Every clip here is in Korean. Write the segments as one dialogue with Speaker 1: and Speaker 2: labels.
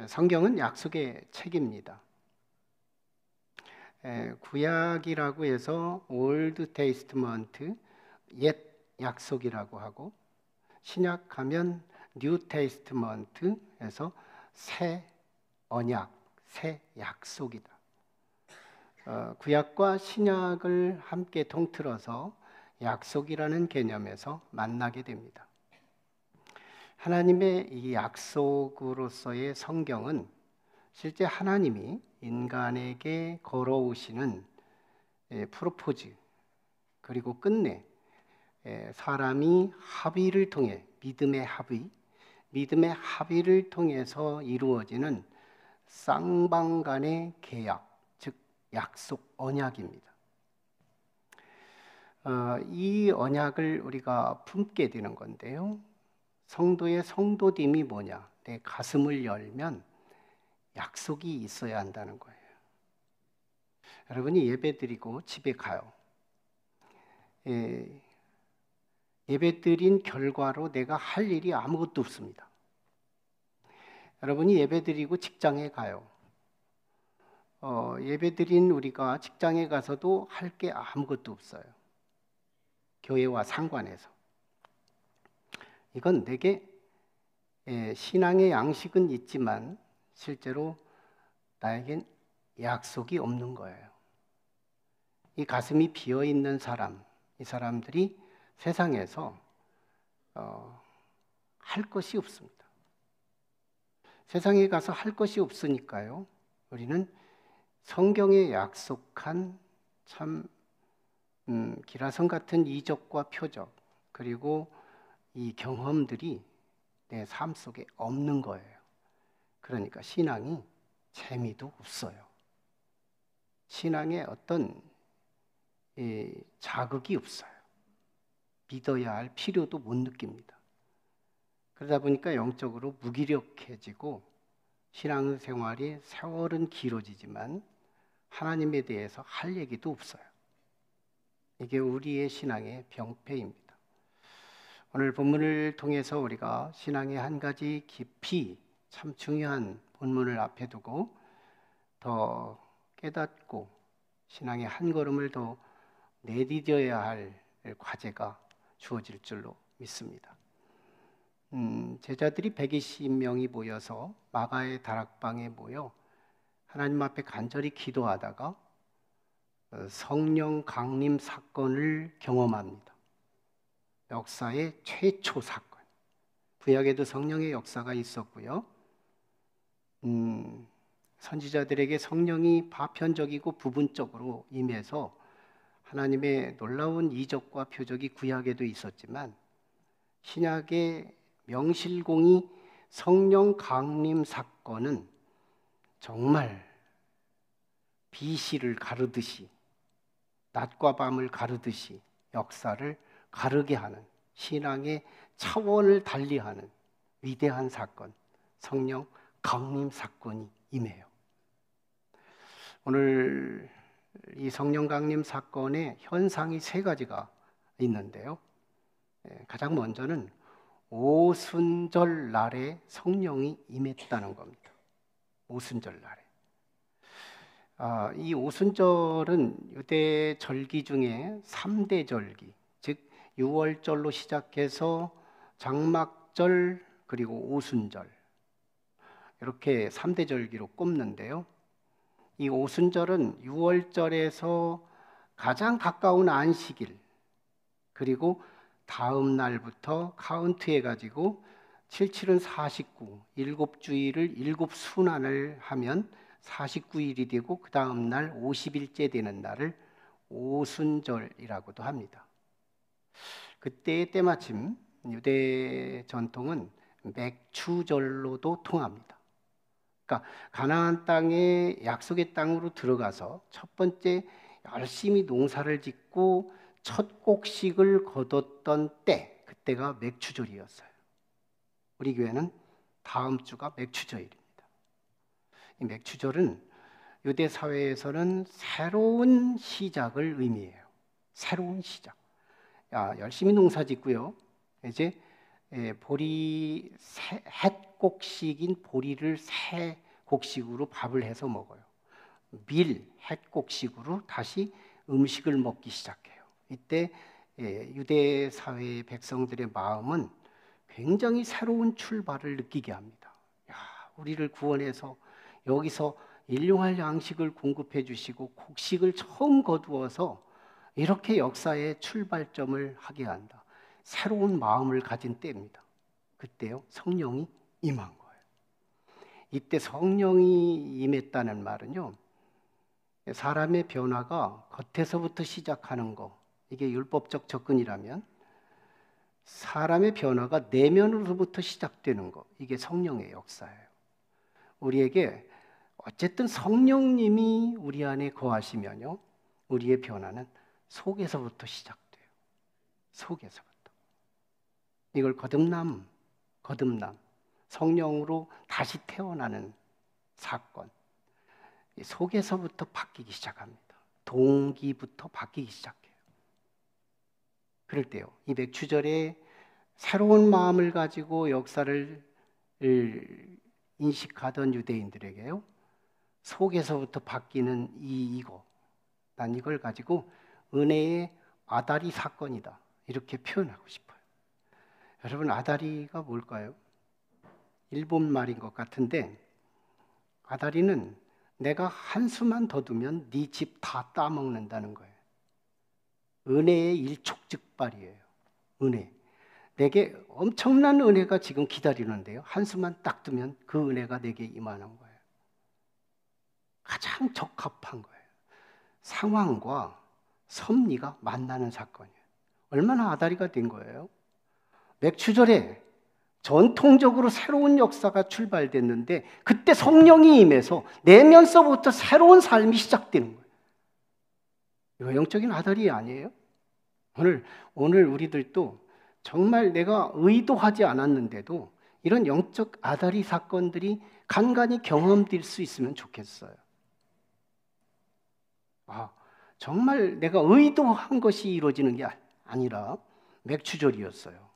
Speaker 1: 성경은 약속의 책입니다. 구약이라고 해서 올드 테이스트먼트, 옛 약속이라고 하고, 신약하면 뉴 테이스트먼트에서 새 언약, 새 약속이다. 구약과 신약을 함께 통틀어서 약속이라는 개념에서 만나게 됩니다. 하나님의 이 약속으로서의 성경은 실제 하나님이 인간에게 걸어오시는 프로포즈, 그리고 끝내 사람이 합의를 통해 믿음의 합의를 통해서 이루어지는 쌍방간의 계약, 즉 약속 언약입니다. 이 언약을 우리가 품게 되는 건데요. 성도의 성도됨이 뭐냐? 내 가슴을 열면 약속이 있어야 한다는 거예요. 여러분이 예배드리고 집에 가요. 예배드린 결과로 내가 할 일이 아무것도 없습니다. 여러분이 예배드리고 직장에 가요. 예배드린 우리가 직장에 가서도 할 게 아무것도 없어요. 교회와 상관해서. 이건 내게 신앙의 양식은 있지만 실제로 나에겐 약속이 없는 거예요. 이 가슴이 비어있는 사람, 이 사람들이 세상에서 할 것이 없습니다. 세상에 가서 할 것이 없으니까요. 우리는 성경에 약속한 참 기라성 같은 이적과 표적, 그리고 이 경험들이 내 삶 속에 없는 거예요. 그러니까 신앙이 재미도 없어요. 신앙에 어떤 자극이 없어요. 믿어야 할 필요도 못 느낍니다. 그러다 보니까 영적으로 무기력해지고 신앙생활이 세월은 길어지지만 하나님에 대해서 할 얘기도 없어요. 이게 우리의 신앙의 병폐입니다. 오늘 본문을 통해서 우리가 신앙의 한 가지 깊이 참 중요한 본문을 앞에 두고 더 깨닫고 신앙의 한 걸음을 더 내디뎌야 할 과제가 주어질 줄로 믿습니다. 제자들이 120명이 모여서 마가의 다락방에 모여 하나님 앞에 간절히 기도하다가 성령 강림 사건을 경험합니다. 역사의 최초 사건. 구약에도 성령의 역사가 있었고요. 선지자들에게 성령이 파편적이고 부분적으로 임해서 하나님의 놀라운 이적과 표적이 구약에도 있었지만 신약의 명실공히 성령 강림 사건은 정말 비실을 가르듯이, 낮과 밤을 가르듯이 역사를 가르게 하는, 신앙의 차원을 달리하는 위대한 사건, 성령 강림 사건이 임해요. 오늘 이 성령 강림 사건의 현상이 세 가지가 있는데요. 가장 먼저는 오순절 날에 성령이 임했다는 겁니다. 오순절 날에. 이 오순절은 유대 절기 중에 3대 절기, 즉 6월절로 시작해서 장막절 그리고 오순절, 이렇게 3대 절기로 꼽는데요. 이 오순절은 6월절에서 가장 가까운 안식일, 그리고 다음 날부터 카운트해가지고 77은 49, 7주일을 7순환을 하면 49일이 되고 그 다음 날 50일째 되는 날을 오순절이라고도 합니다. 그때의 때마침 유대 전통은 맥추절로도 통합니다. 그러니까 가나안 땅에 약속의 땅으로 들어가서 첫 번째 열심히 농사를 짓고 첫 곡식을 거뒀던 때, 그때가 맥추절이었어요. 우리 교회는 다음 주가 맥추절입니다. 이 맥추절은 유대 사회에서는 새로운 시작을 의미해요. 새로운 시작. 열심히 농사 짓고요. 이제 보리 햇곡식인 보리를 새 곡식으로 밥을 해서 먹어요. 햇곡식으로 다시 음식을 먹기 시작해요. 이때 유대 사회의 백성들의 마음은 굉장히 새로운 출발을 느끼게 합니다. 야, 우리를 구원해서 여기서 일용할 양식을 공급해 주시고 곡식을 처음 거두어서 이렇게 역사의 출발점을 하게 한다. 새로운 마음을 가진 때입니다. 그때요, 성령이 임한 거예요. 이때 성령이 임했다는 말은요, 사람의 변화가 겉에서부터 시작하는 거, 이게 율법적 접근이라면 사람의 변화가 내면으로부터 시작되는 거, 이게 성령의 역사예요. 우리에게 어쨌든 성령님이 우리 안에 거하시면요, 우리의 변화는 속에서부터 시작돼요. 속에서부터. 이걸 거듭남, 성령으로 다시 태어나는 사건. 속에서부터 바뀌기 시작합니다. 동기부터 바뀌기 시작해요. 그럴 때요, 이 맥추절에 새로운 마음을 가지고 역사를 인식하던 유대인들에게요, 속에서부터 바뀌는 난 이걸 가지고 은혜의 아다리 사건이다, 이렇게 표현하고 싶어요. 여러분, 아다리가 뭘까요? 일본 말인 것 같은데, 아다리는 내가 한수만 더 두면 네 집 다 따먹는다는 거예요. 은혜의 일촉즉발이에요. 은혜. 내게 엄청난 은혜가 지금 기다리는데요, 한수만 딱 두면 그 은혜가 내게 임하는 거예요. 가장 적합한 거예요. 상황과 섭리가 만나는 사건이에요. 얼마나 아다리가 된 거예요? 맥추절에 전통적으로 새로운 역사가 출발됐는데 그때 성령이 임해서 내면서부터 새로운 삶이 시작되는 거예요. 이거 영적인 아다리 아니에요? 오늘 우리들도 정말 내가 의도하지 않았는데도 이런 영적 아다리 사건들이 간간히 경험될 수 있으면 좋겠어요. 정말 내가 의도한 것이 이루어지는 게 아니라 맥추절이었어요.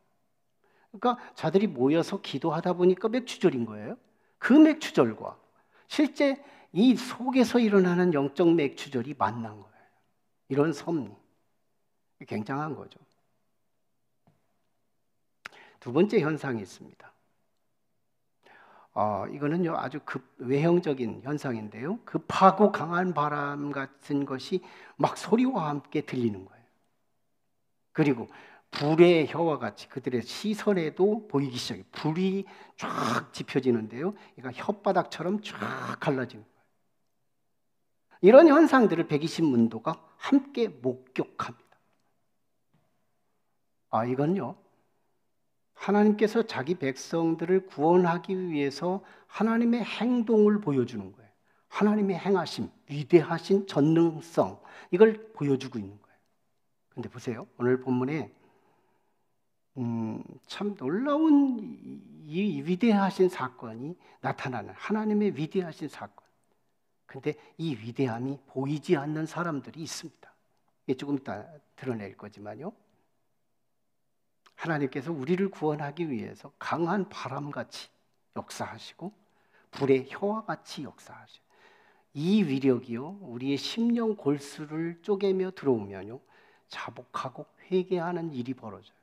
Speaker 1: 그러니까 자들이 모여서 기도하다 보니까 맥추절인 거예요. 그 맥추절과 실제 이 속에서 일어나는 영적 맥추절이 만난 거예요. 이런 섭리. 굉장한 거죠. 두 번째 현상이 있습니다. 이거는요, 아주 외형적인 현상인데요, 급하고 강한 바람 같은 것이 막 소리와 함께 들리는 거예요. 그리고 불의 혀와 같이 그들의 시선에도 보이기 시작해요. 불이 쫙 지펴지는데요, 그러니까 혓바닥처럼 쫙 갈라지는 거예요. 이런 현상들을 120문도가 함께 목격합니다. 이건요, 하나님께서 자기 백성들을 구원하기 위해서 하나님의 행동을 보여주는 거예요. 하나님의 행하심, 위대하신 전능성, 이걸 보여주고 있는 거예요. 그런데 보세요, 오늘 본문에 참 놀라운 이 위대하신 사건이 나타나는, 하나님의 위대하신 사건. 근데 이 위대함이 보이지 않는 사람들이 있습니다. 조금 이따 드러낼 거지만요, 하나님께서 우리를 구원하기 위해서 강한 바람같이 역사하시고 불의 혀와 같이 역사하시고, 이 위력이요, 우리의 심령 골수를 쪼개며 들어오면요, 자복하고 회개하는 일이 벌어져요.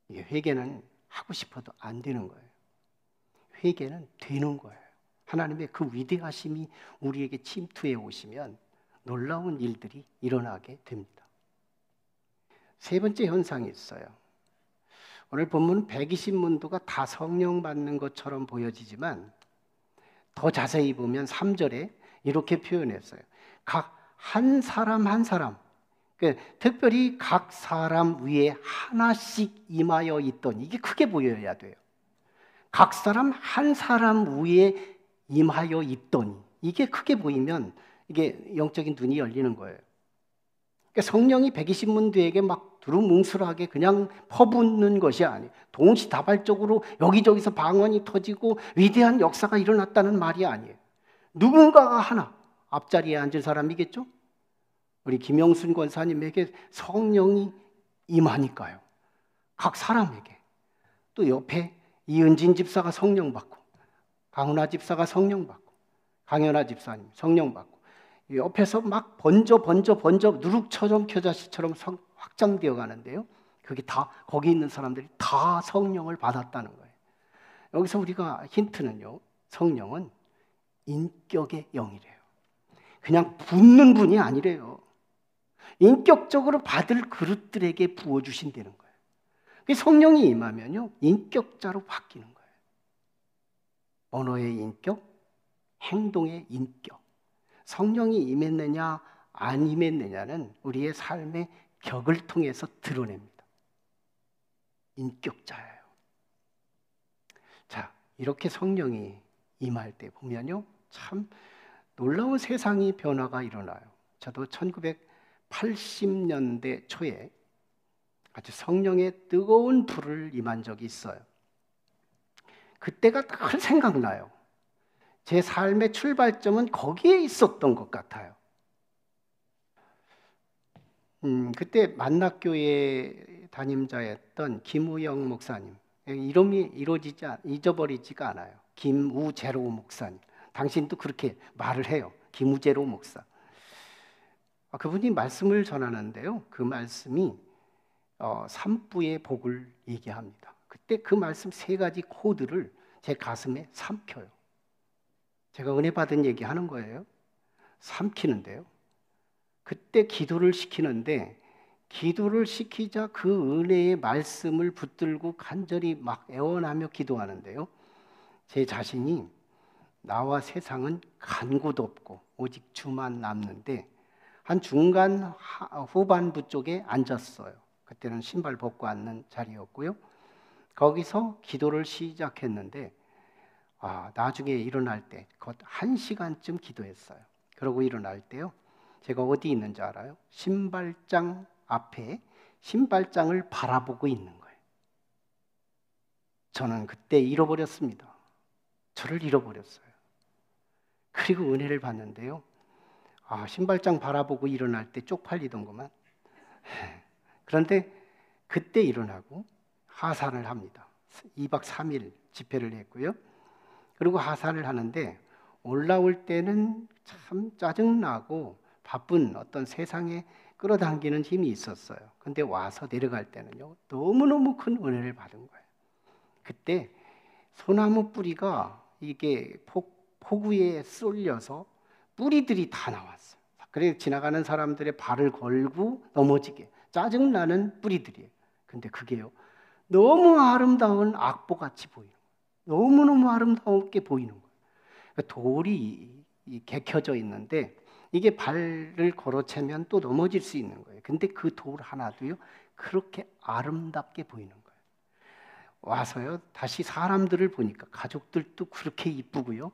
Speaker 1: 이게 회개는 하고 싶어도 안 되는 거예요. 회개는 되는 거예요. 하나님의 그 위대하심이 우리에게 침투해 오시면 놀라운 일들이 일어나게 됩니다. 세 번째 현상이 있어요. 오늘 본문 120문도가 다 성령 받는 것처럼 보여지지만 더 자세히 보면 3절에 이렇게 표현했어요. 각 한 사람 한 사람, 특별히 각 사람 위에 하나씩 임하여 있던, 이게 크게 보여야 돼요. 각 사람 한 사람 위에 임하여 있더니, 이게 크게 보이면 이게 영적인 눈이 열리는 거예요. 그러니까 성령이 120문도에게 막 두루뭉술하게 그냥 퍼붓는 것이 아니에요. 동시다발적으로 여기저기서 방언이 터지고 위대한 역사가 일어났다는 말이 아니에요. 누군가가 하나, 앞자리에 앉은 사람이겠죠? 우리 김영순 권사님에게 성령이 임하니까요, 각 사람에게 또 옆에 이은진 집사가 성령 받고, 강훈아 집사가 성령 받고, 강연아 집사님 성령 받고, 옆에서 막 번져 누룩처럼 겨자씨처럼 확장되어 가는데요. 그게 다 거기 있는 사람들이 다 성령을 받았다는 거예요. 여기서 우리가 힌트는요, 성령은 인격의 영이래요. 그냥 붓는 분이 아니래요. 인격적으로 받을 그릇들에게 부어주신다는 거예요. 성령이 임하면요, 인격자로 바뀌는 거예요. 언어의 인격, 행동의 인격. 성령이 임했느냐 안 임했느냐는 우리의 삶의 격을 통해서 드러냅니다. 인격자예요. 자, 이렇게 성령이 임할 때 보면요, 참 놀라운 세상이 변화가 일어나요. 저도 1980년대 초에 아주 성령의 뜨거운 불을 임한 적이 있어요. 그때가 늘 생각나요. 제 삶의 출발점은 거기에 있었던 것 같아요. 그때 만락교회 담임자였던 김우영 목사님, 이름이 잊어버리지가 않아요. 김우제로 목사님. 당신도 그렇게 말을 해요. 김우제로 목사. 그분이 말씀을 전하는데요, 그 말씀이 삼부의 복을 얘기합니다. 그때 그 말씀 3가지 코드를 제 가슴에 삼켜요. 제가 은혜 받은 얘기 하는 거예요. 삼키는데요, 그때 기도를 시키는데, 기도를 시키자 그 은혜의 말씀을 붙들고 간절히 막 애원하며 기도하는데요, 제 자신이 나와 세상은 간 곳 없고 오직 주만 남는데, 한 중간 후반부 쪽에 앉았어요. 그때는 신발 벗고 앉는 자리였고요. 거기서 기도를 시작했는데, 나중에 일어날 때 곧 1시간쯤 기도했어요. 그러고 일어날 때요, 제가 어디 있는지 알아요? 신발장 앞에 신발장을 바라보고 있는 거예요. 저는 그때 잃어버렸습니다. 저를 잃어버렸어요. 그리고 은혜를 받는데요, 신발장 바라보고 일어날 때 쪽팔리던구만. 그런데 그때 일어나고 하산을 합니다. 2박 3일 집회를 했고요. 그리고 하산을 하는데, 올라올 때는 참 짜증나고 바쁜 어떤 세상에 끌어당기는 힘이 있었어요. 근데 와서 내려갈 때는요, 너무너무 큰 은혜를 받은 거예요. 그때 소나무 뿌리가 이게 폭우에 쏠려서 뿌리들이 다 나왔어요. 그래서 지나가는 사람들의 발을 걸고 넘어지게 짜증나는 뿌리들이에요. 근데 그게요, 너무 아름다운 악보같이 보이는 거예요. 너무너무 아름답게 보이는 거예요. 돌이 개켜져 있는데, 이게 발을 걸어채면 또 넘어질 수 있는 거예요. 근데 그 돌 하나도요, 그렇게 아름답게 보이는 거예요. 와서요, 다시 사람들을 보니까 가족들도 그렇게 이쁘고요,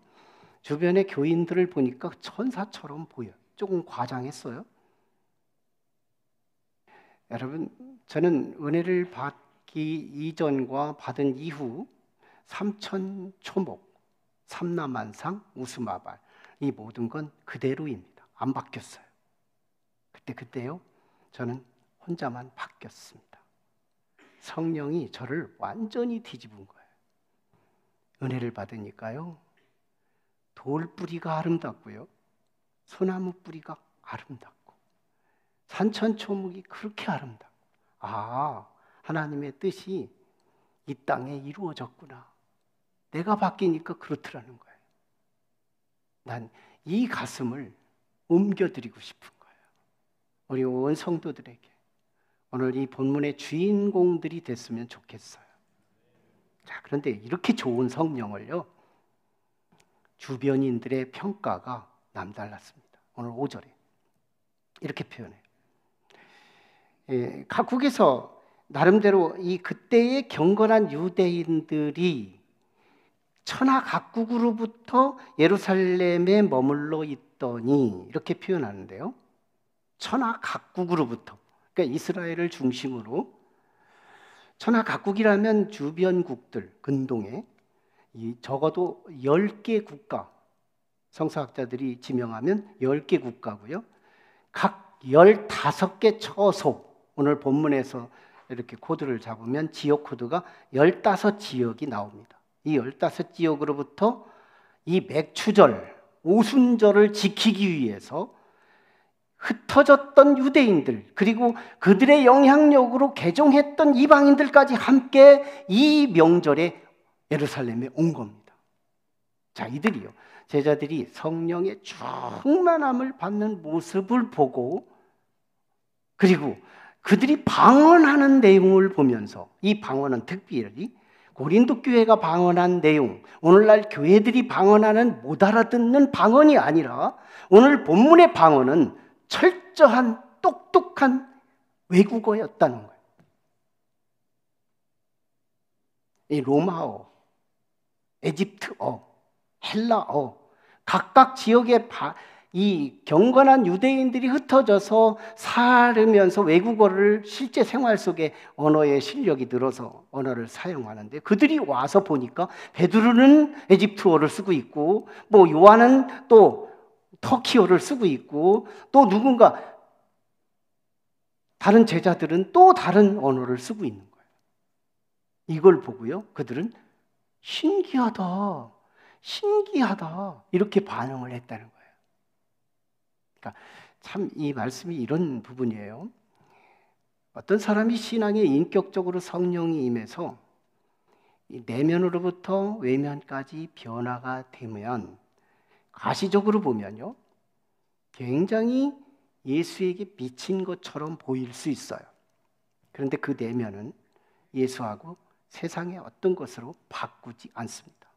Speaker 1: 주변의 교인들을 보니까 천사처럼 보여요. 조금 과장했어요. 여러분, 저는 은혜를 받기 이전과 받은 이후 삼천초목, 삼라만상, 우수마발, 이 모든 건 그대로입니다. 안 바뀌었어요. 그때요, 저는 혼자만 바뀌었습니다. 성령이 저를 완전히 뒤집은 거예요. 은혜를 받으니까요, 돌뿌리가 아름답고요, 소나무 뿌리가 아름답고, 산천초목이 그렇게 아름답고, 하나님의 뜻이 이 땅에 이루어졌구나. 내가 바뀌니까 그렇더라는 거예요. 난 이 가슴을 옮겨드리고 싶은 거예요. 우리 온 성도들에게 오늘 이 본문의 주인공들이 됐으면 좋겠어요. 자, 그런데 이렇게 좋은 성령을요, 주변인들의 평가가 남달랐습니다. 오늘 5절에 이렇게 표현해요. 각국에서 나름대로 이 그때의 경건한 유대인들이 천하 각국으로부터 예루살렘에 머물러 있더니, 이렇게 표현하는데요, 천하 각국으로부터, 그러니까 이스라엘을 중심으로 천하 각국이라면 주변국들, 근동에 적어도 10개 국가, 성서학자들이 지명하면 10개 국가고요, 각 15개 처소, 오늘 본문에서 이렇게 코드를 잡으면 지역 코드가 15지역이 나옵니다. 이 15지역으로부터 이 맥추절, 오순절을 지키기 위해서 흩어졌던 유대인들, 그리고 그들의 영향력으로 개종했던 이방인들까지 함께 이 명절에 예루살렘에 온 겁니다. 자, 이들이요, 제자들이 성령의 충만함을 받는 모습을 보고, 그리고 그들이 방언하는 내용을 보면서, 이 방언은 특별히 고린도 교회가 방언한 내용, 오늘날 교회들이 방언하는 못 알아듣는 방언이 아니라 오늘 본문의 방언은 철저한 똑똑한 외국어였다는 거예요. 이 로마어, 에집트어, 헬라어, 각각 지역의 이 경건한 유대인들이 흩어져서 살으면서 외국어를 실제 생활 속에 언어의 실력이 늘어서 언어를 사용하는데, 그들이 와서 보니까 베드로는 에집트어를 쓰고 있고, 뭐 요한은 또 터키어를 쓰고 있고, 또 누군가 다른 제자들은 또 다른 언어를 쓰고 있는 거예요. 이걸 보고요, 그들은 신기하다, 신기하다 이렇게 반응을 했다는 거예요. 그러니까 참 이 말씀이 이런 부분이에요. 어떤 사람이 신앙에 인격적으로 성령이 임해서 내면으로부터 외면까지 변화가 되면, 가시적으로 보면요, 굉장히 예수에게 비친 것처럼 보일 수 있어요. 그런데 그 내면은 예수하고 세상의 어떤 것으로 바꾸지 않습니다.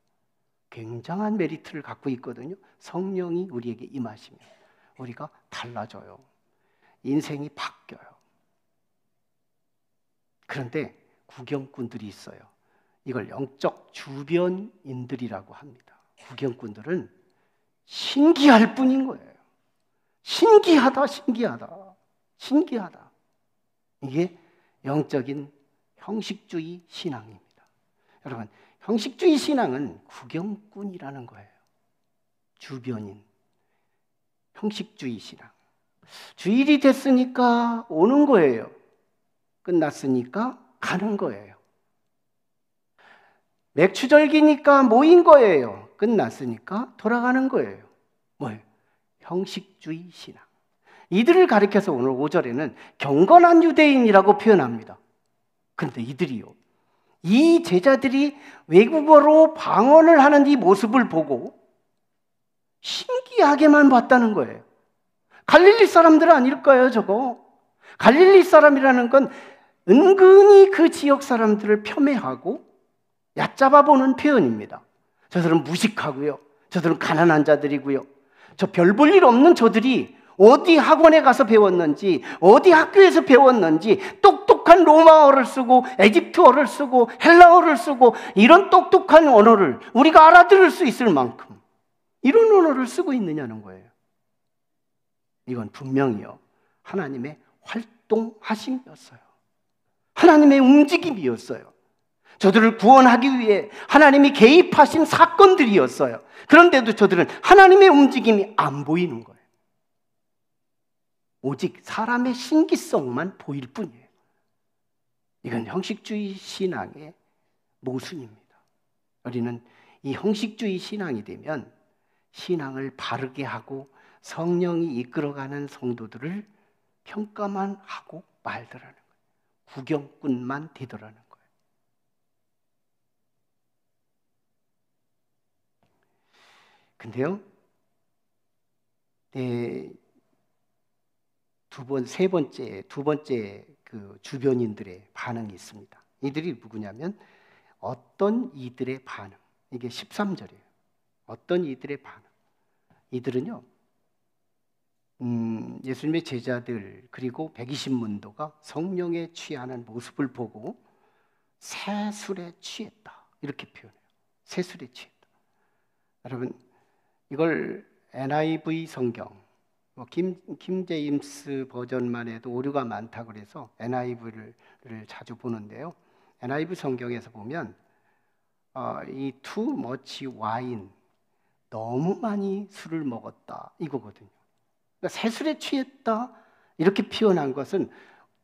Speaker 1: 굉장한 메리트를 갖고 있거든요. 성령이 우리에게 임하시면 우리가 달라져요. 인생이 바뀌어요. 그런데 구경꾼들이 있어요. 이걸 영적 주변인들이라고 합니다. 구경꾼들은 신기할 뿐인 거예요. 신기하다, 신기하다, 신기하다. 이게 영적인 형식주의 신앙입니다. 여러분, 형식주의 신앙은 구경꾼이라는 거예요. 주변인, 형식주의 신앙. 주일이 됐으니까 오는 거예요. 끝났으니까 가는 거예요. 맥추절기니까 모인 거예요. 끝났으니까 돌아가는 거예요. 뭐예요? 형식주의 신앙. 이들을 가리켜서 오늘 5절에는 경건한 유대인이라고 표현합니다. 그런데 이들이요, 이 제자들이 외국어로 방언을 하는 이 모습을 보고 신기하게만 봤다는 거예요. 갈릴리 사람들 아닐까요, 저거? 갈릴리 사람이라는 건 은근히 그 지역 사람들을 폄훼하고 얕잡아보는 표현입니다. 저들은 무식하고요, 저들은 가난한 자들이고요, 저 별 볼 일 없는 저들이 어디 학원에 가서 배웠는지, 어디 학교에서 배웠는지, 똑똑한 로마어를 쓰고 에집트어를 쓰고 헬라어를 쓰고 이런 똑똑한 언어를 우리가 알아들을 수 있을 만큼 이런 언어를 쓰고 있느냐는 거예요. 이건 분명히요, 하나님의 활동하심이었어요. 하나님의 움직임이었어요. 저들을 구원하기 위해 하나님이 개입하신 사건들이었어요. 그런데도 저들은 하나님의 움직임이 안 보이는 거예요. 오직 사람의 신기성만 보일 뿐이에요. 이건 형식주의 신앙의 모순입니다. 우리는 이 형식주의 신앙이 되면 신앙을 바르게 하고 성령이 이끌어가는 성도들을 평가만 하고 말더라는 거예요. 구경꾼만 되더라는 거예요. 근데요, 두 번째 그 주변인들의 반응이 있습니다. 이들이 누구냐면 어떤 이들의 반응. 이게 13절이에요. 어떤 이들의 반응. 이들은요, 예수님의 제자들 그리고 120문도가 성령에 취하는 모습을 보고 새술에 취했다 이렇게 표현해요. 새술에 취했다. 여러분, 이걸 NIV 성경, 킹 제임스 버전만 해도 오류가 많다고 그래서 NIV를 자주 보는데요. NIV 성경에서 보면 이 too much wine, 너무 많이 술을 먹었다 이거거든요. 그러니까 새술에 취했다 이렇게 표현한 것은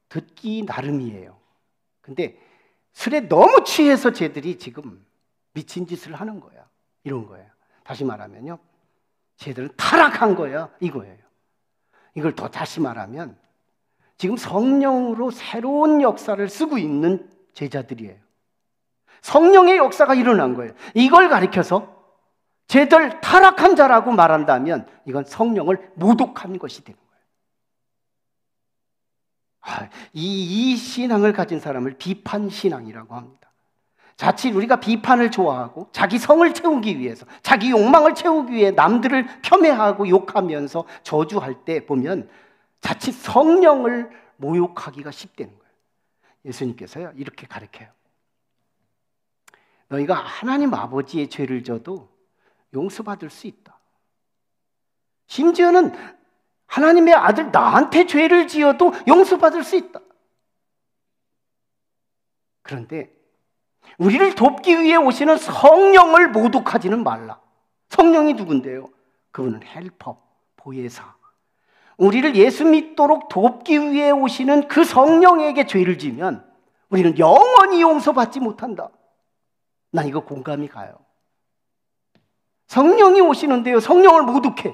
Speaker 1: 듣기 나름이에요. 근데 술에 너무 취해서 쟤들이 지금 미친 짓을 하는 거야. 이런 거예요. 다시 말하면요, 쟤들은 타락한 거야. 이거예요. 이걸 더 다시 말하면 지금 성령으로 새로운 역사를 쓰고 있는 제자들이에요. 성령의 역사가 일어난 거예요. 이걸 가리켜서 쟤들 타락한 자라고 말한다면 이건 성령을 모독한 것이 되는 거예요. 이 신앙을 가진 사람을 비판신앙이라고 합니다. 자칫 우리가 비판을 좋아하고 자기 성을 채우기 위해서, 자기 욕망을 채우기 위해 남들을 폄훼하고 욕하면서 저주할 때 보면 자칫 성령을 모욕하기가 쉽다는 거예요. 예수님께서요, 이렇게 가르쳐요. 너희가 하나님 아버지의 죄를 져도 용서받을 수 있다. 심지어는 하나님의 아들 나한테 죄를 지어도 용서받을 수 있다. 그런데 우리를 돕기 위해 오시는 성령을 모독하지는 말라. 성령이 누군데요? 그분은 헬퍼, 보혜사. 우리를 예수 믿도록 돕기 위해 오시는 그 성령에게 죄를 지면 우리는 영원히 용서받지 못한다. 난 이거 공감이 가요. 성령이 오시는데요, 성령을 모독해.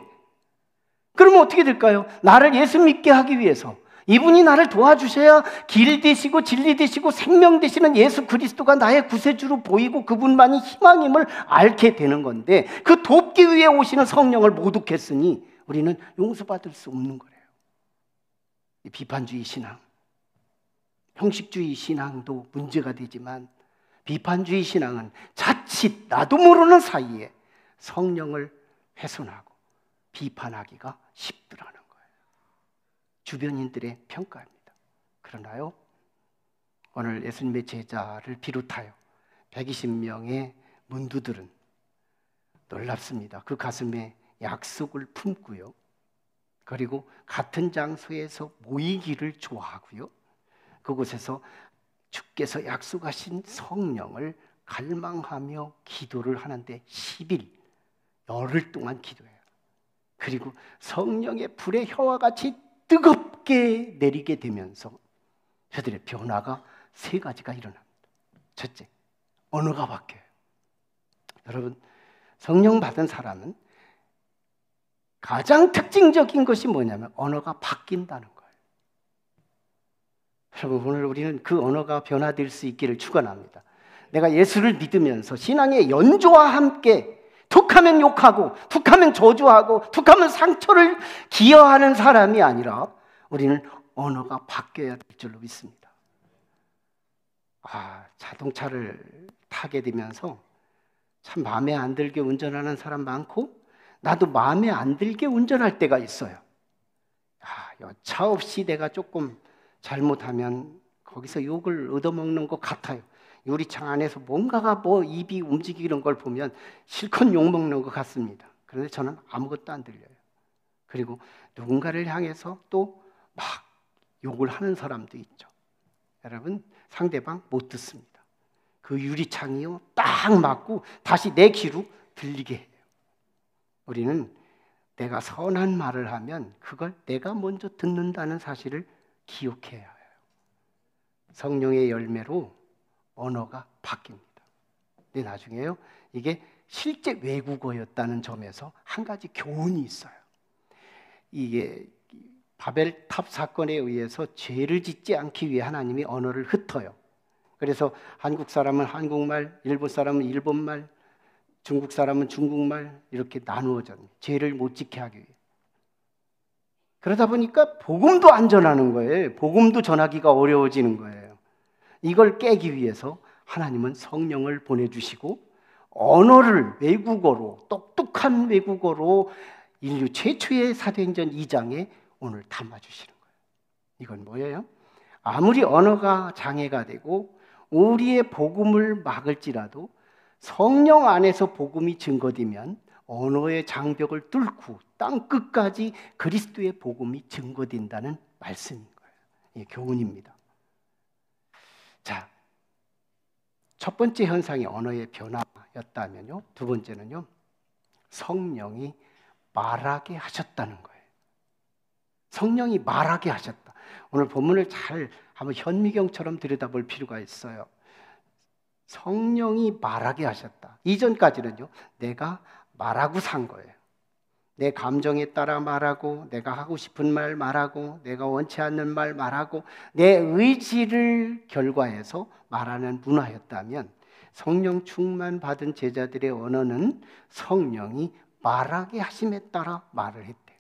Speaker 1: 그러면 어떻게 될까요? 나를 예수 믿게 하기 위해서 이분이 나를 도와주셔야 길 되시고 진리 되시고 생명 되시는 예수 그리스도가 나의 구세주로 보이고 그분만이 희망임을 알게 되는 건데, 그 돕기 위해 오시는 성령을 모독했으니 우리는 용서받을 수 없는 거예요. 비판주의 신앙, 형식주의 신앙도 문제가 되지만 비판주의 신앙은 자칫 나도 모르는 사이에 성령을 훼손하고 비판하기가 쉽더라는 거예요. 주변인들의 평가입니다. 그러나요, 오늘 예수님의 제자를 비롯하여 120명의 문두들은 놀랍습니다. 그 가슴에 약속을 품고요, 그리고 같은 장소에서 모이기를 좋아하고요, 그곳에서 주께서 약속하신 성령을 갈망하며 기도를 하는데 10일, 열흘 동안 기도해요. 그리고 성령의 불의 혀와 같이 뜨겁게 내리게 되면서 저들의 변화가 세 가지가 일어납니다. 첫째, 언어가 바뀌어요. 여러분, 성령 받은 사람은 가장 특징적인 것이 뭐냐면 언어가 바뀐다는 거예요. 여러분, 오늘 우리는 그 언어가 변화될 수 있기를 축원합니다. 내가 예수를 믿으면서 신앙의 연조와 함께 툭하면 욕하고 툭하면 저주하고 툭하면 상처를 기여하는 사람이 아니라 우리는 언어가 바뀌어야 될 줄로 믿습니다. 자동차를 타게 되면서 참 마음에 안 들게 운전하는 사람 많고, 나도 마음에 안 들게 운전할 때가 있어요. 여차 없이 내가 조금 잘못하면 거기서 욕을 얻어먹는 것 같아요. 유리창 안에서 뭔가가 입이 움직이는 걸 보면 실컷 욕먹는 것 같습니다. 그런데 저는 아무것도 안 들려요. 그리고 누군가를 향해서 또 막 욕을 하는 사람도 있죠. 여러분, 상대방 못 듣습니다. 그 유리창이요, 딱 맞고 다시 내 귀로 들리게 해요. 우리는 내가 선한 말을 하면 그걸 내가 먼저 듣는다는 사실을 기억해야 해요. 성령의 열매로 언어가 바뀝니다. 근데 나중에요, 이게 실제 외국어였다는 점에서 한 가지 교훈이 있어요. 이게 바벨탑 사건에 의해서 죄를 짓지 않기 위해 하나님이 언어를 흩어요. 그래서 한국 사람은 한국말, 일본 사람은 일본말, 중국 사람은 중국말, 이렇게 나누어져요. 죄를 못 짓게 하기 위해. 그러다 보니까 복음도 안 전하는 거예요. 복음도 전하기가 어려워지는 거예요. 이걸 깨기 위해서 하나님은 성령을 보내주시고 언어를 외국어로, 똑똑한 외국어로 인류 최초의 사도행전 2장에 오늘 담아주시는 거예요. 이건 뭐예요? 아무리 언어가 장애가 되고 우리의 복음을 막을지라도 성령 안에서 복음이 증거되면 언어의 장벽을 뚫고 땅 끝까지 그리스도의 복음이 증거된다는 말씀인 거예요. 이게 교훈입니다. 자, 첫 번째 현상이 언어의 변화였다면요, 두 번째는요, 성령이 말하게 하셨다는 거예요. 성령이 말하게 하셨다. 오늘 본문을 잘 한번 현미경처럼 들여다볼 필요가 있어요. 성령이 말하게 하셨다. 이전까지는요, 내가 말하고 산 거예요. 내 감정에 따라 말하고, 내가 하고 싶은 말 말하고, 내가 원치 않는 말 말하고, 내 의지를 결과해서 말하는 문화였다면, 성령 충만 받은 제자들의 언어는 성령이 말하게 하심에 따라 말을 했대요.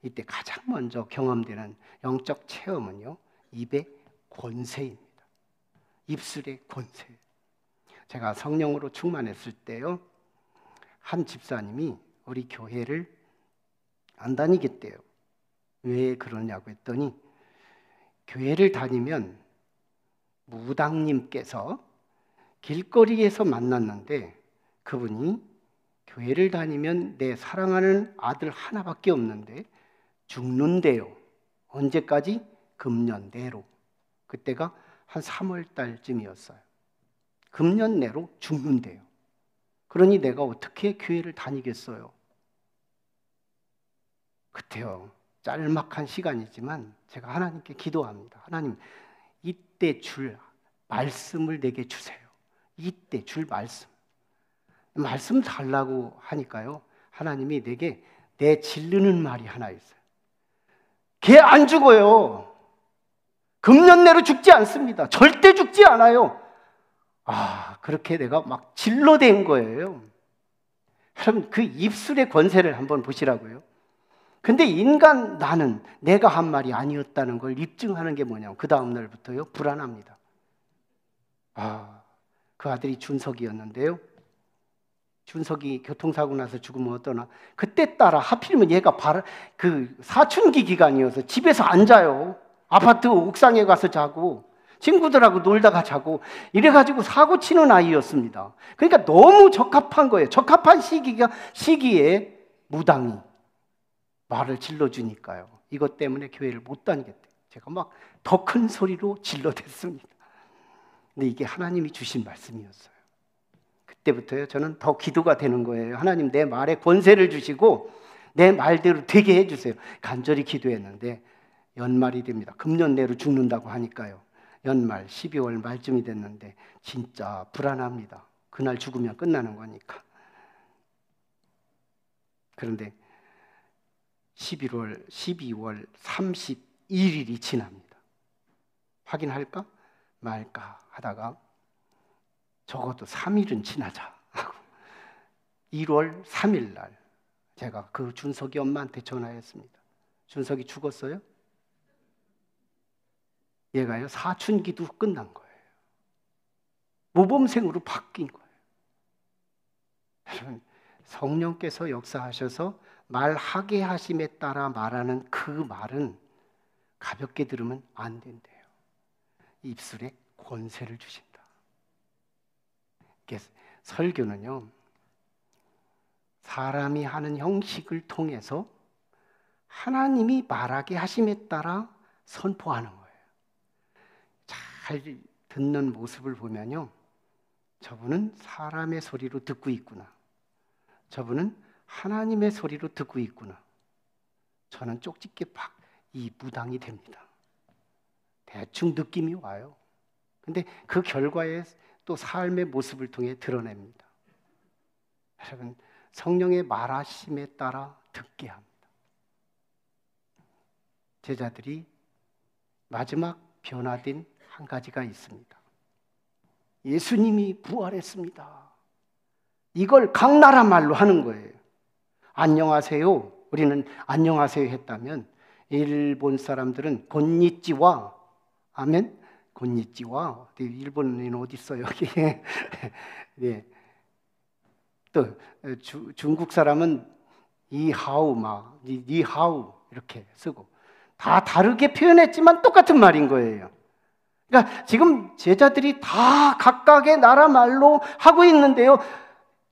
Speaker 1: 이때 가장 먼저 경험되는 영적 체험은요, 입의 권세입니다. 입술의 권세. 제가 성령으로 충만했을 때요, 한 집사님이 우리 교회를 안 다니겠대요. 왜 그러냐고 했더니, 교회를 다니면 무당님께서 길거리에서 만났는데, 그분이 교회를 다니면 내 사랑하는 아들 하나밖에 없는데 죽는데요. 언제까지? 금년 내로. 그때가 한 3월 달쯤이었어요. 금년 내로 죽는데요. 그러니 내가 어떻게 교회를 다니겠어요? 그때요, 짤막한 시간이지만 제가 하나님께 기도합니다. 하나님, 이때 줄 말씀을 내게 주세요. 이때 줄 말씀 달라고 하니까요, 하나님이 내게 내 질르는 말이 하나 있어요. 걔 안 죽어요. 금년 내로 죽지 않습니다. 절대 죽지 않아요. 그렇게 내가 막 질러댄 거예요. 여러분, 그 입술의 권세를 한번 보시라고요. 근데 인간 나는 내가 한 말이 아니었다는 걸 입증하는 게 뭐냐면, 그 다음 날부터요, 불안합니다. 그 아들이 준석이었는데요, 준석이 교통사고 나서 죽으면 어떠나, 그때 따라 하필이면 얘가 그 사춘기 기간이어서 집에서 안 자요. 아파트 옥상에 가서 자고 친구들하고 놀다가 자고 이래가지고 사고 치는 아이였습니다. 그러니까 너무 적합한 거예요. 적합한 시기에 무당이 말을 질러주니까요, 이것 때문에 교회를 못 다니겠대요. 제가 막 더 큰 소리로 질러댔습니다. 근데 이게 하나님이 주신 말씀이었어요. 그때부터요, 저는 더 기도가 되는 거예요. 하나님, 내 말에 권세를 주시고 내 말대로 되게 해주세요. 간절히 기도했는데 연말이 됩니다. 금년 내로 죽는다고 하니까요, 연말 12월 말쯤이 됐는데 진짜 불안합니다. 그날 죽으면 끝나는 거니까. 그런데 12월 31일이 지납니다. 확인할까 말까 하다가 적어도 3일은 지나자 하고 1월 3일 날 제가 그 준석이 엄마한테 전화했습니다. 준석이 죽었어요? 얘가요, 사춘기도 끝난 거예요. 모범생으로 바뀐 거예요. 여러분, 성령께서 역사하셔서 말하게 하심에 따라 말하는 그 말은 가볍게 들으면 안 된대요. 입술에 권세를 주신다. 설교는요, 사람이 하는 형식을 통해서 하나님이 말하게 하심에 따라 선포하는 거예요. 잘 듣는 모습을 보면요, 저분은 사람의 소리로 듣고 있구나, 저분은 하나님의 소리로 듣고 있구나, 저는 쪽집게 이 무당이 됩니다. 대충 느낌이 와요. 근데 그 결과에 또 삶의 모습을 통해 드러냅니다. 여러분, 성령의 말하심에 따라 듣게 합니다. 제자들이 마지막 변화된 한 가지가 있습니다. 예수님이 부활했습니다. 이걸 각 나라 말로 하는 거예요. 안녕하세요. 우리는 안녕하세요 했다면 일본 사람들은 곤니찌와, 아멘, 곤니찌와. 일본인 어디 있어요 여기? 네. 또 중국 사람은 이하우 니하우 이렇게 쓰고 다 다르게 표현했지만 똑같은 말인 거예요. 그러니까 지금 제자들이 다 각각의 나라 말로 하고 있는데요,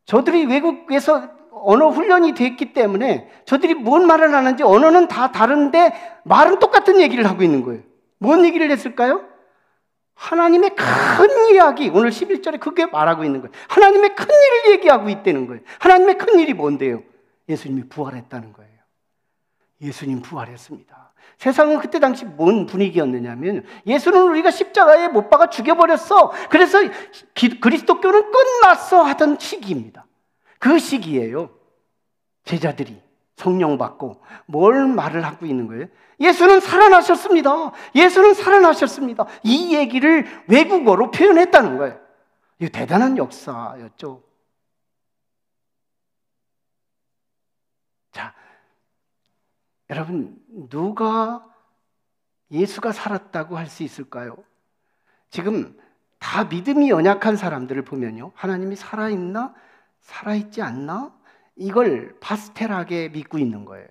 Speaker 1: 저들이 외국에서 언어 훈련이 됐기 때문에 저들이 뭔 말을 하는지 언어는 다 다른데 말은 똑같은 얘기를 하고 있는 거예요. 뭔 얘기를 했을까요? 하나님의 큰 이야기, 오늘 11절에 그게 말하고 있는 거예요. 하나님의 큰 일을 얘기하고 있다는 거예요. 하나님의 큰 일이 뭔데요? 예수님이 부활했다는 거예요. 예수님 부활했습니다. 세상은 그때 당시 뭔 분위기였느냐면 예수는 우리가 십자가에 못 박아 죽여버렸어. 그래서 그리스도교는 끝났어 하던 시기입니다. 그 시기예요. 제자들이 성령 받고 뭘 말을 하고 있는 거예요? 예수는 살아나셨습니다. 예수는 살아나셨습니다. 이 얘기를 외국어로 표현했다는 거예요. 이거 대단한 역사였죠. 자, 여러분, 누가 예수가 살았다고 할 수 있을까요? 지금 다 믿음이 연약한 사람들을 보면요, 하나님이 살아있나? 살아있지 않나? 이걸 파스텔하게 믿고 있는 거예요.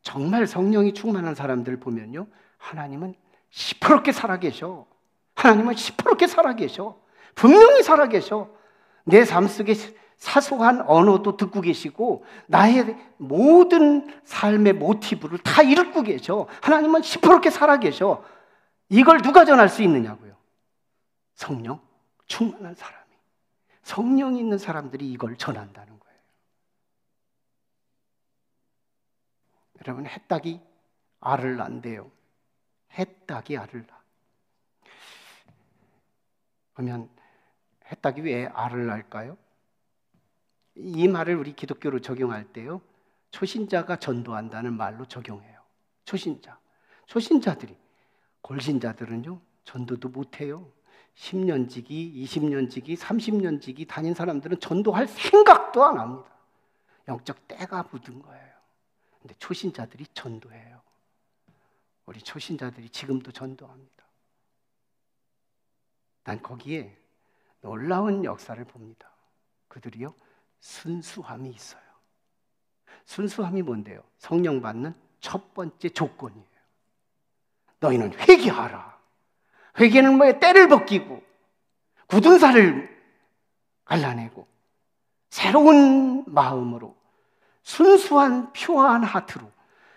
Speaker 1: 정말 성령이 충만한 사람들을 보면요, 하나님은 시퍼렇게 살아계셔. 하나님은 시퍼렇게 살아계셔. 분명히 살아계셔. 내 삶 속에 사소한 언어도 듣고 계시고 나의 모든 삶의 모티브를 다 읽고 계셔. 하나님은 시퍼렇게 살아계셔. 이걸 누가 전할 수 있느냐고요? 성령 충만한 사람이. 성령이 있는 사람들이 이걸 전한다는 거예요. 여러분, 해딱이 알을 낳는데요. 해딱이 알을 낳아. 그러면 해딱이 왜 알을 낳을까요? 이 말을 우리 기독교로 적용할 때요, 초신자가 전도한다는 말로 적용해요. 초신자들이. 골신자들은요, 전도도 못해요. 10년지기, 20년지기, 30년지기 다닌 사람들은 전도할 생각도 안 합니다. 영적 때가 묻은 거예요. 근데 초신자들이 전도해요. 우리 초신자들이 지금도 전도합니다. 난 거기에 놀라운 역사를 봅니다. 그들이요, 순수함이 있어요. 순수함이 뭔데요? 성령 받는 첫 번째 조건이에요. 너희는 회개하라. 회개는 뭐예요? 때를 벗기고 굳은 살을 갈라내고 새로운 마음으로, 순수한 퓨어한 하트로,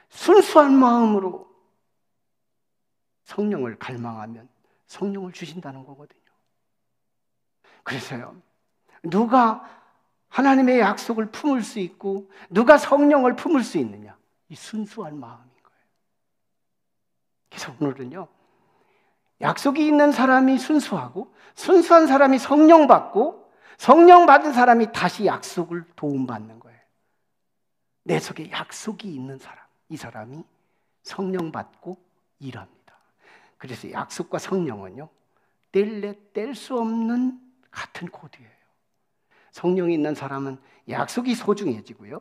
Speaker 1: 순수한 마음으로 성령을 갈망하면 성령을 주신다는 거거든요. 그래서요, 누가 하나님의 약속을 품을 수 있고 누가 성령을 품을 수 있느냐? 이 순수한 마음인 거예요. 그래서 오늘은요, 약속이 있는 사람이 순수하고 순수한 사람이 성령 받고 성령 받은 사람이 다시 약속을 도움받는 거예요. 내 속에 약속이 있는 사람, 이 사람이 성령 받고 일합니다. 그래서 약속과 성령은요, 뗄 수 없는 같은 코드예요. 성령이 있는 사람은 약속이 소중해지고요,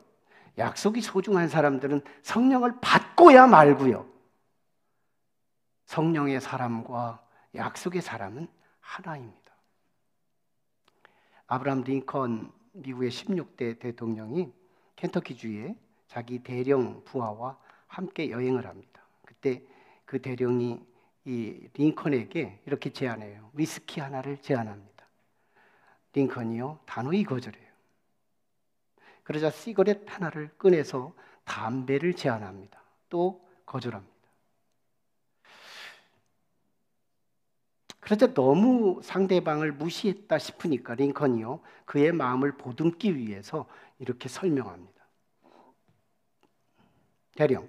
Speaker 1: 약속이 소중한 사람들은 성령을 받고야 말고요. 성령의 사람과 약속의 사람은 하나입니다. 아브라함 링컨, 미국의 16대 대통령이 켄터키주에 자기 대령 부하와 함께 여행을 합니다. 그때 그 대령이 이 링컨에게 이렇게 제안해요. 위스키 하나를 제안합니다. 링컨이요, 단호히 거절해요. 그러자 시거렛 하나를 꺼내서 담배를 제안합니다. 또 거절합니다. 그러자 너무 상대방을 무시했다 싶으니까 링컨이요, 그의 마음을 보듬기 위해서 이렇게 설명합니다. 대령,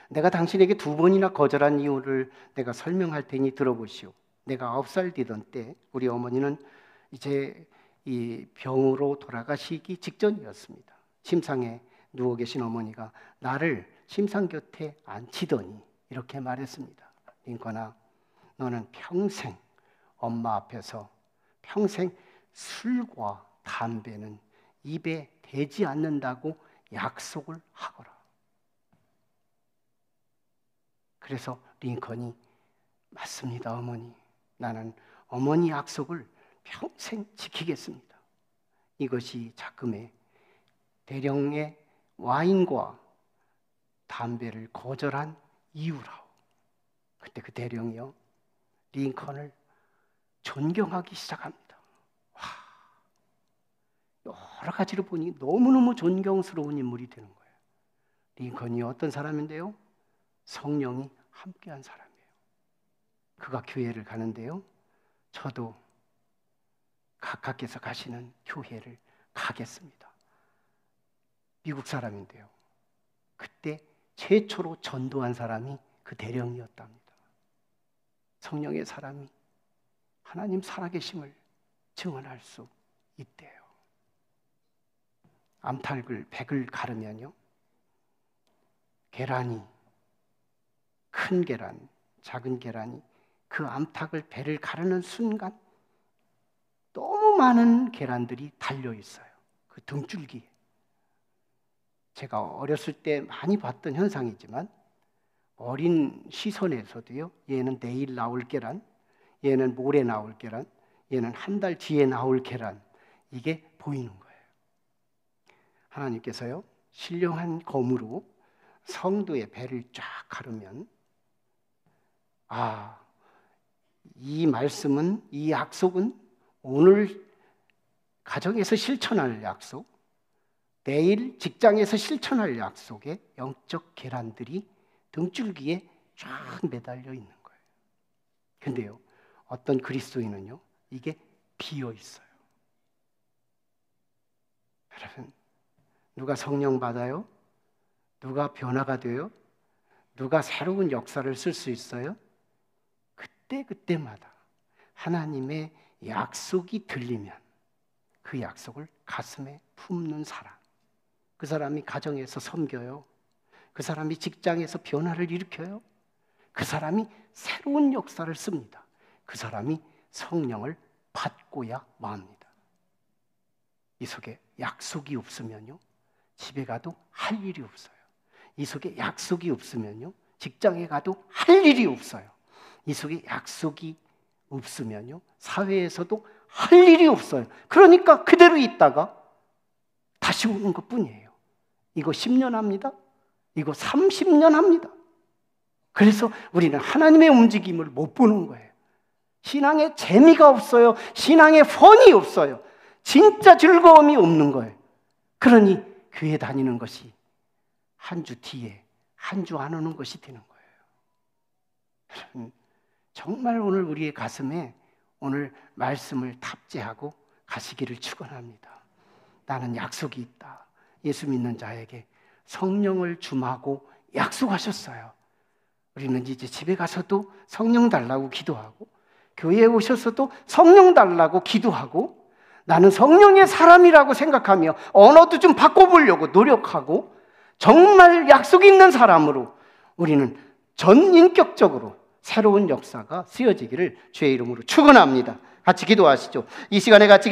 Speaker 1: 내가 당신에게 2번이나 거절한 이유를 내가 설명할 테니 들어보시오. 내가 9살 되던 때 우리 어머니는 이제 이 병으로 돌아가시기 직전이었습니다. 침상에 누워 계신 어머니가 나를 침상 곁에 앉히더니 이렇게 말했습니다. 링컨아, 너는 평생 엄마 앞에서 평생 술과 담배는 입에 대지 않는다고 약속을 하거라. 그래서 링컨이 맞습니다, 어머니. 나는 어머니 약속을 평생 지키겠습니다. 이것이 작금의 대령의 와인과 담배를 거절한 이유라고. 그때 그 대령이요, 링컨을 존경하기 시작합니다. 와, 여러 가지로 보니 너무너무 존경스러운 인물이 되는 거예요. 링컨이 어떤 사람인데요? 성령이 함께한 사람이에요. 그가 교회를 가는데요, 저도 각하께서 가시는 교회를 가겠습니다. 미국 사람인데요, 그때 최초로 전도한 사람이 그 대령이었답니다. 성령의 사람이 하나님 살아계심을 증언할 수 있대요. 암탉을 100을 가르면요, 계란이, 큰 계란, 작은 계란이 그 암탉을 배를 가르는 순간 너무 많은 계란들이 달려 있어요. 그 등줄기에. 제가 어렸을 때 많이 봤던 현상이지만 어린 시선에서도요, 얘는 내일 나올 계란, 얘는 모레 나올 계란, 얘는 한 달 뒤에 나올 계란, 이게 보이는 거예요. 하나님께서요, 신령한 검으로 성도의 배를 쫙 가르면, 아, 이 말씀은, 이 약속은 오늘 가정에서 실천할 약속, 내일 직장에서 실천할 약속의 영적 계란들이 등줄기에 쫙 매달려 있는 거예요. 근데요, 어떤 그리스도인은요, 이게 비어 있어요. 여러분, 누가 성령 받아요? 누가 변화가 돼요? 누가 새로운 역사를 쓸 수 있어요? 그때마다 하나님의 약속이 들리면 그 약속을 가슴에 품는 사람, 그 사람이 가정에서 섬겨요. 그 사람이 직장에서 변화를 일으켜요. 그 사람이 새로운 역사를 씁니다. 그 사람이 성령을 받고야 맙니다. 이 속에 약속이 없으면요, 집에 가도 할 일이 없어요. 이 속에 약속이 없으면요, 직장에 가도 할 일이 없어요. 이 속에 약속이 없으면요, 사회에서도 할 일이 없어요. 그러니까 그대로 있다가 다시 오는 것뿐이에요. 이거 10년 합니다. 이거 30년 합니다. 그래서 우리는 하나님의 움직임을 못 보는 거예요. 신앙에 재미가 없어요. 신앙에 펀이 없어요. 진짜 즐거움이 없는 거예요. 그러니 교회 다니는 것이 한 주 뒤에 한 주 안 오는 것이 되는 거예요. 정말 오늘 우리의 가슴에 오늘 말씀을 탑재하고 가시기를 축원합니다. 나는 약속이 있다. 예수 믿는 자에게 성령을 줌하고 약속하셨어요. 우리는 이제 집에 가서도 성령 달라고 기도하고, 교회에 오셔서도 성령 달라고 기도하고, 나는 성령의 사람이라고 생각하며 언어도 좀 바꿔보려고 노력하고, 정말 약속 있는 사람으로 우리는 전인격적으로 새로운 역사가 쓰여지기를 주의 이름으로 축원합니다. 같이 기도하시죠. 이 시간에 같이